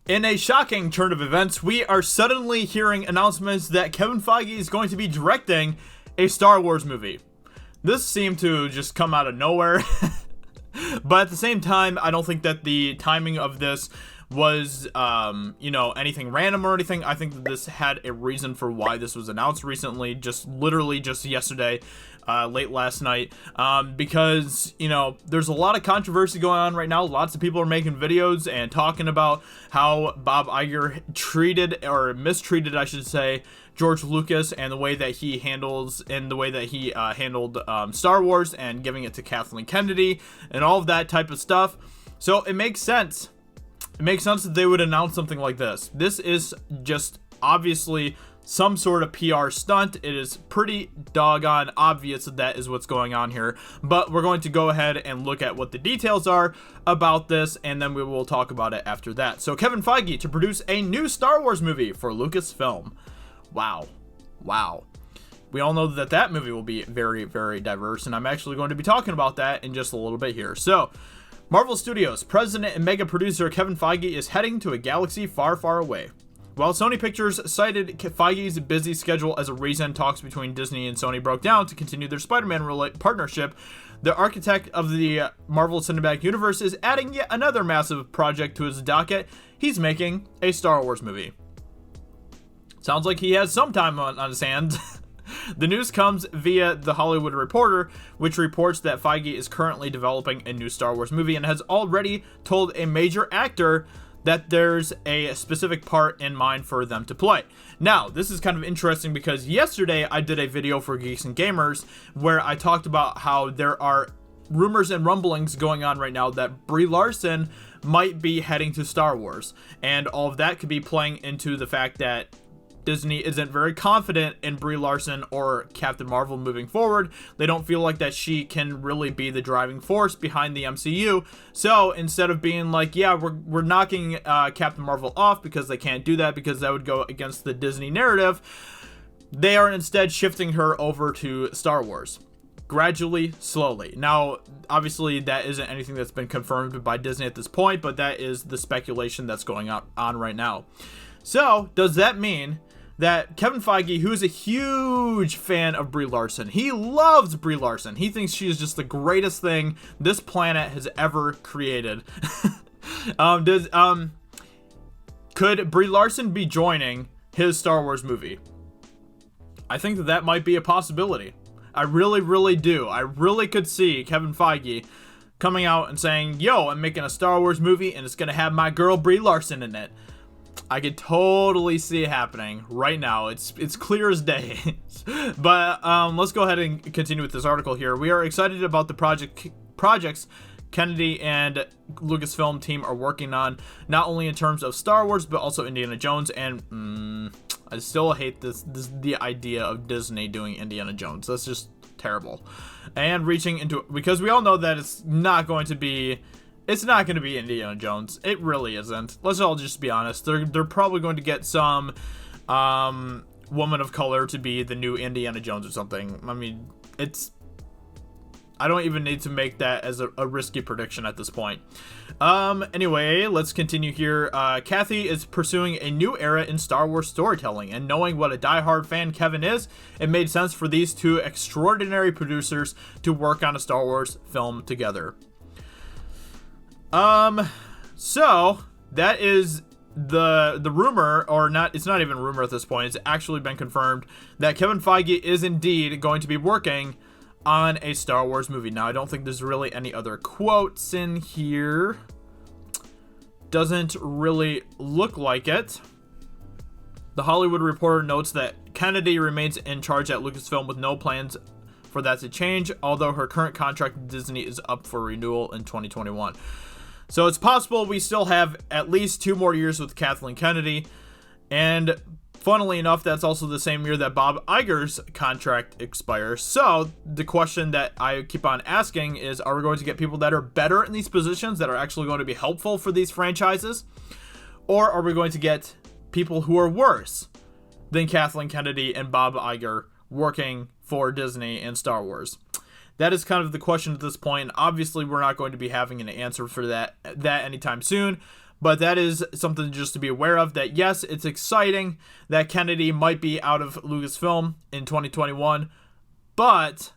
In a shocking turn of events, we are suddenly hearing announcements that Kevin Feige is going to be directing a Star Wars movie. This seemed to just come out of nowhere, but at the same time, I don't think that the timing of this was, anything random or anything. I think that this had a reason for why this was announced recently, literally just yesterday, late last night, because, there's a lot of controversy going on right now. Lots of people are making videos and talking about how Bob Iger treated, or mistreated, I should say, George Lucas and the way that he handled Star Wars and giving it to Kathleen Kennedy and all of that type of stuff. So it makes sense. It makes sense that they would announce something like this. This is just obviously some sort of PR stunt. It is pretty doggone obvious that that is what's going on here. But we're going to go ahead and look at what the details are about this, and then we will talk about it after that. So Kevin Feige to produce a new Star Wars movie for Lucasfilm. Wow. We all know that that movie will be very, very diverse, and I'm actually going to be talking about that in just a little bit here. So, Marvel Studios president and mega producer Kevin Feige is heading to a galaxy far, far away. While Sony Pictures cited Feige's busy schedule as a reason talks between Disney and Sony broke down to continue their Spider-Man partnership, the architect of the Marvel Cinematic Universe is adding yet another massive project to his docket. He's making a Star Wars movie. Sounds like he has some time on his hands. The news comes via The Hollywood Reporter, which reports that Feige is currently developing a new Star Wars movie and has already told a major actor that there's a specific part in mind for them to play. Now, this is kind of interesting because yesterday I did a video for Geeks and Gamers where I talked about how there are rumors and rumblings going on right now that Brie Larson might be heading to Star Wars. And all of that could be playing into the fact that Disney isn't very confident in Brie Larson or Captain Marvel moving forward. They don't feel like that she can really be the driving force behind the MCU. So instead of being like, yeah, we're knocking Captain Marvel off because they can't do that because that would go against the Disney narrative, they are instead shifting her over to Star Wars. Gradually, slowly. Now, obviously, that isn't anything that's been confirmed by Disney at this point, but that is the speculation that's going on right now. So, does that mean that Kevin Feige, who is a huge fan of Brie Larson, he loves Brie Larson. He thinks she is just the greatest thing this planet has ever created. Could Brie Larson be joining his Star Wars movie? I think that might be a possibility. I really, really do. I really could see Kevin Feige coming out and saying, yo, I'm making a Star Wars movie and it's going to have my girl Brie Larson in it. I could totally see it happening right now. It's clear as day. But let's go ahead and continue with this article here. We are excited about the projects Kennedy and Lucasfilm team are working on, not only in terms of Star Wars, but also Indiana Jones. And I still hate the idea of Disney doing Indiana Jones. That's just terrible. And reaching into, because we all know that it's not going to be Indiana Jones. It really isn't. Let's all just be honest. They're probably going to get some woman of color to be the new Indiana Jones or something. I mean, I don't even need to make that as a risky prediction at this point. Anyway, let's continue here. Kathy is pursuing a new era in Star Wars storytelling, and knowing what a diehard fan Kevin is, it made sense for these two extraordinary producers to work on a Star Wars film together. So that is the rumor, or not, it's not even rumor at this point. It's actually been confirmed that Kevin Feige is indeed going to be working on a Star Wars movie. Now, I don't think there's really any other quotes in here. Doesn't really look like it. The Hollywood Reporter notes that Kennedy remains in charge at Lucasfilm with no plans for that to change, although her current contract with Disney is up for renewal in 2021. So it's possible we still have at least 2 more years with Kathleen Kennedy. And funnily enough, that's also the same year that Bob Iger's contract expires. So the question that I keep on asking is, are we going to get people that are better in these positions, that are actually going to be helpful for these franchises? Or are we going to get people who are worse than Kathleen Kennedy and Bob Iger working for Disney and Star Wars? That is kind of the question at this point. Obviously, we're not going to be having an answer for that anytime soon. But that is something just to be aware of, that yes, it's exciting that Kennedy might be out of Lucasfilm in 2021, but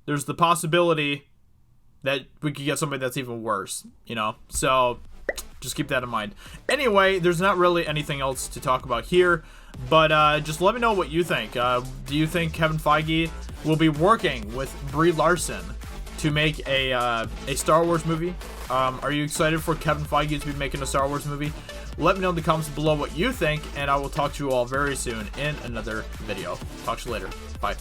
there's the possibility that we could get somebody that's even worse, you know? So just keep that in mind. Anyway, there's not really anything else to talk about here, but just let me know what you think. Do you think Kevin Feige will be working with Brie Larson to make a Star Wars movie? Are you excited for Kevin Feige to be making a Star Wars movie? Let me know in the comments below what you think, and I will talk to you all very soon in another video. Talk to you later. Bye.